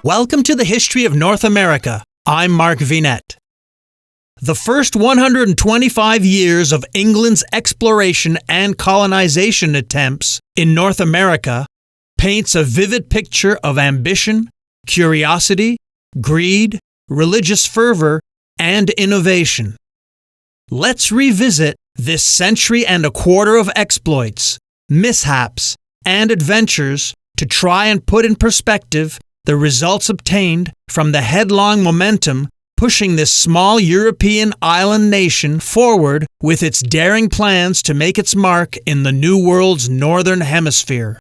Welcome to the History of North America. I'm Mark Vinette. The first 125 years of England's exploration and colonization attempts in North America paints a vivid picture of ambition, curiosity, greed, religious fervor, and innovation. Let's revisit this century and a quarter of exploits, mishaps, and adventures to try and put in perspective the results obtained from the headlong momentum pushing this small European island nation forward with its daring plans to make its mark in the New World's Northern Hemisphere.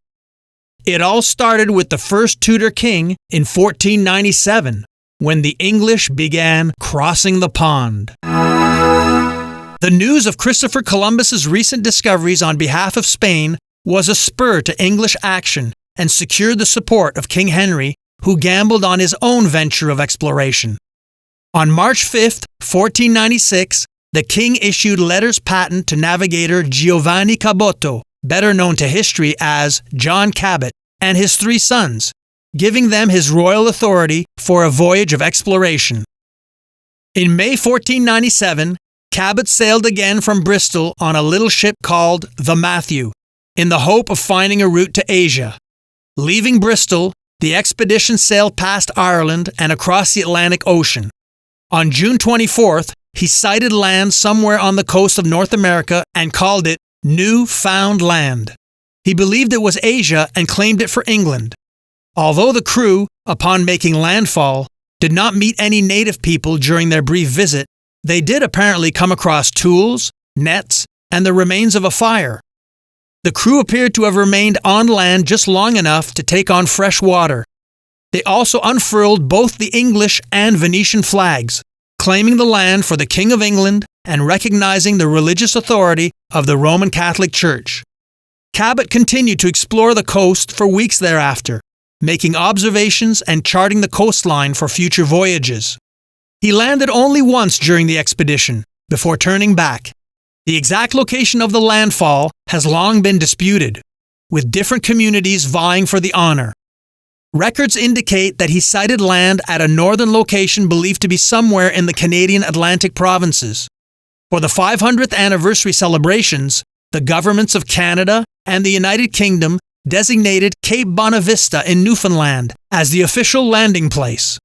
It all started with the first Tudor king in 1497, when the English began crossing the pond. The news of Christopher Columbus's recent discoveries on behalf of Spain was a spur to English action and secured the support of King Henry, who gambled on his own venture of exploration. On March 5, 1496, the king issued letters patent to navigator Giovanni Caboto, better known to history as John Cabot, and his 3 sons, giving them his royal authority for a voyage of exploration. In May 1497, Cabot sailed again from Bristol on a little ship called the Matthew, in the hope of finding a route to Asia. Leaving Bristol, the expedition sailed past Ireland and across the Atlantic Ocean. On June 24th, he sighted land somewhere on the coast of North America and called it New Found Land. He believed it was Asia and claimed it for England. Although the crew, upon making landfall, did not meet any native people during their brief visit, they did apparently come across tools, nets, and the remains of a fire. The crew appeared to have remained on land just long enough to take on fresh water. They also unfurled both the English and Venetian flags, claiming the land for the King of England and recognizing the religious authority of the Roman Catholic Church. Cabot continued to explore the coast for weeks thereafter, making observations and charting the coastline for future voyages. He landed only once during the expedition, before turning back. The exact location of the landfall has long been disputed, with different communities vying for the honor. Records indicate that he sighted land at a northern location believed to be somewhere in the Canadian Atlantic provinces. For the 500th anniversary celebrations, the governments of Canada and the United Kingdom designated Cape Bonavista in Newfoundland as the official landing place.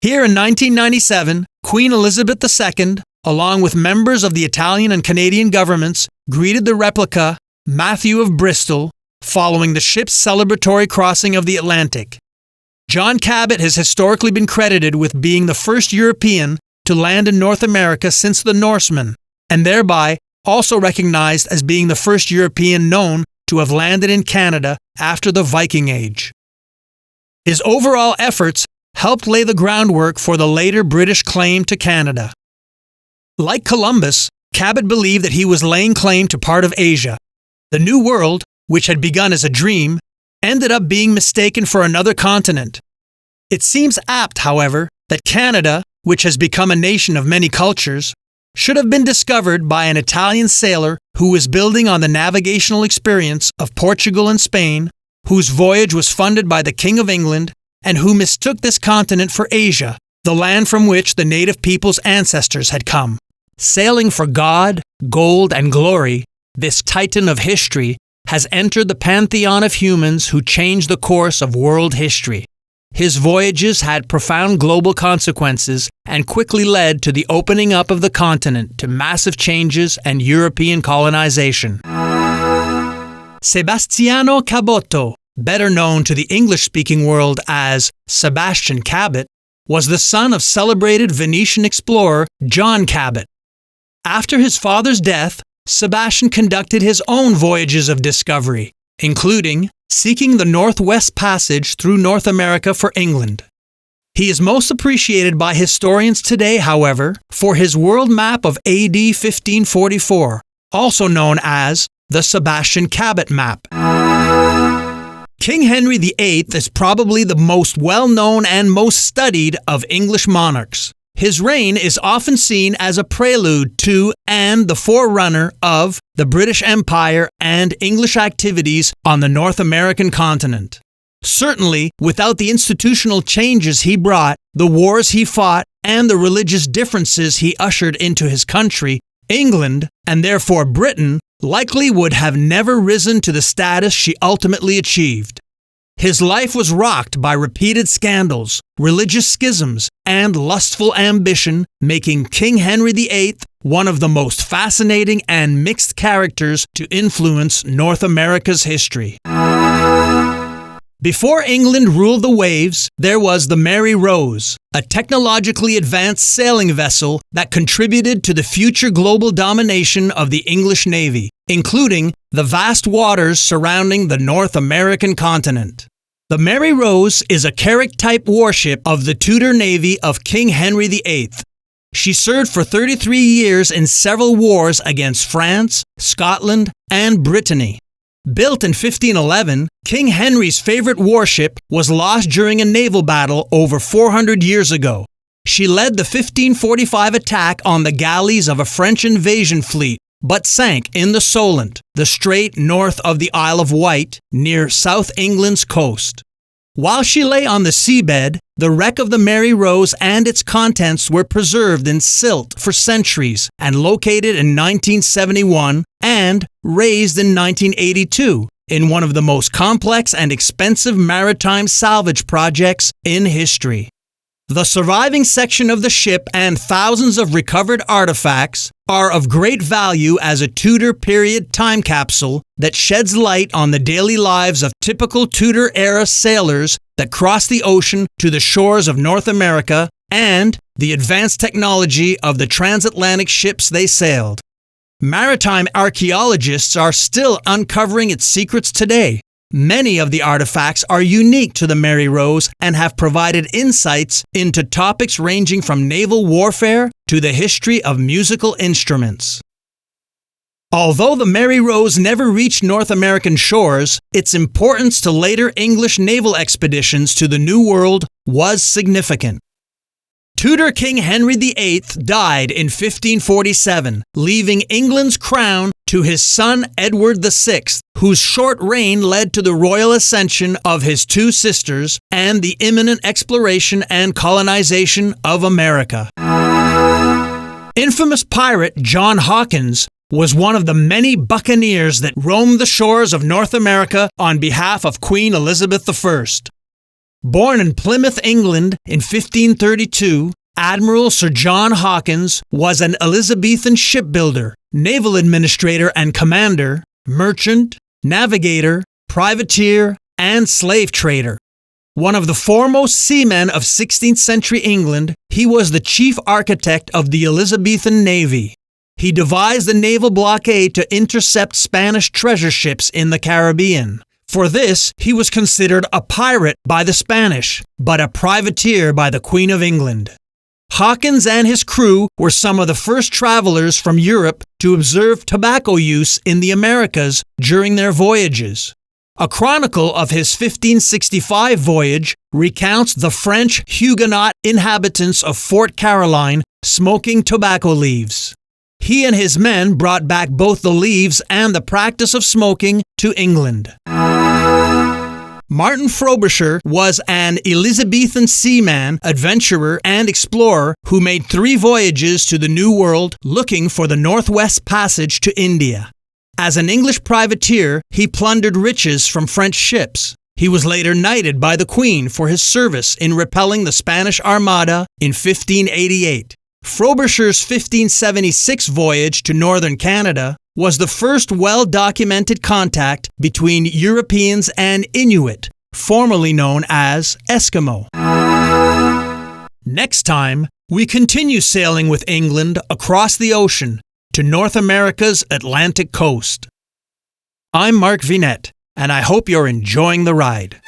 Here in 1997, Queen Elizabeth II, along with members of the Italian and Canadian governments, greeted the replica Matthew of Bristol following the ship's celebratory crossing of the Atlantic. John Cabot has historically been credited with being the first European to land in North America since the Norsemen, and thereby also recognized as being the first European known to have landed in Canada after the Viking Age. His overall efforts helped lay the groundwork for the later British claim to Canada. Like Columbus, Cabot believed that he was laying claim to part of Asia. The New World, which had begun as a dream, ended up being mistaken for another continent. It seems apt, however, that Canada, which has become a nation of many cultures, should have been discovered by an Italian sailor who was building on the navigational experience of Portugal and Spain, whose voyage was funded by the King of England, and who mistook this continent for Asia, the land from which the native people's ancestors had come. Sailing for God, gold, and glory, this titan of history has entered the pantheon of humans who changed the course of world history. His voyages had profound global consequences and quickly led to the opening up of the continent to massive changes and European colonization. Sebastian Cabot, better known to the English-speaking world as Sebastian Cabot, was the son of celebrated Venetian explorer John Cabot. After his father's death, Sebastian conducted his own voyages of discovery, including seeking the Northwest Passage through North America for England. He is most appreciated by historians today, however, for his world map of AD 1544, also known as the Sebastian Cabot Map. King Henry VIII is probably the most well-known and most studied of English monarchs. His reign is often seen as a prelude to and the forerunner of the British Empire and English activities on the North American continent. Certainly, without the institutional changes he brought, the wars he fought, and the religious differences he ushered into his country, England, and therefore Britain, likely would have never risen to the status she ultimately achieved. His life was rocked by repeated scandals, religious schisms, and lustful ambition, making King Henry VIII one of the most fascinating and mixed characters to influence North America's history. Before England ruled the waves, there was the Mary Rose, a technologically advanced sailing vessel that contributed to the future global domination of the English Navy, including the vast waters surrounding the North American continent. The Mary Rose is a Carrack-type warship of the Tudor Navy of King Henry VIII. She served for 33 years in several wars against France, Scotland, and Brittany. Built in 1511, King Henry's favorite warship was lost during a naval battle over 400 years ago. She led the 1545 attack on the galleys of a French invasion fleet, but sank in the Solent, the strait north of the Isle of Wight, near South England's coast. While she lay on the seabed, the wreck of the Mary Rose and its contents were preserved in silt for centuries and located in 1971 and raised in 1982 in one of the most complex and expensive maritime salvage projects in history. The surviving section of the ship and thousands of recovered artifacts are of great value as a Tudor period time capsule that sheds light on the daily lives of typical Tudor-era sailors that crossed the ocean to the shores of North America and the advanced technology of the transatlantic ships they sailed. Maritime archaeologists are still uncovering its secrets today. Many of the artifacts are unique to the Mary Rose and have provided insights into topics ranging from naval warfare to the history of musical instruments. Although the Mary Rose never reached North American shores, its importance to later English naval expeditions to the New World was significant. Tudor King Henry VIII died in 1547, leaving England's crown to his son Edward VI, whose short reign led to the royal ascension of his two sisters and the imminent exploration and colonization of America. Infamous pirate John Hawkins was one of the many buccaneers that roamed the shores of North America on behalf of Queen Elizabeth I. Born in Plymouth, England in 1532, Admiral Sir John Hawkins was an Elizabethan shipbuilder, naval administrator and commander, merchant, navigator, privateer, and slave trader. One of the foremost seamen of 16th century England, he was the chief architect of the Elizabethan Navy. He devised the naval blockade to intercept Spanish treasure ships in the Caribbean. For this, he was considered a pirate by the Spanish, but a privateer by the Queen of England. Hawkins and his crew were some of the first travelers from Europe to observe tobacco use in the Americas during their voyages. A chronicle of his 1565 voyage recounts the French Huguenot inhabitants of Fort Caroline smoking tobacco leaves. He and his men brought back both the leaves and the practice of smoking to England. Martin Frobisher was an Elizabethan seaman, adventurer, and explorer who made 3 voyages to the New World looking for the Northwest Passage to India. As an English privateer, he plundered riches from French ships. He was later knighted by the Queen for his service in repelling the Spanish Armada in 1588. Frobisher's 1576 voyage to northern Canada was the first well-documented contact between Europeans and Inuit, formerly known as Eskimo. Next time, we continue sailing with England across the ocean to North America's Atlantic coast. I'm Mark Vinette, and I hope you're enjoying the ride.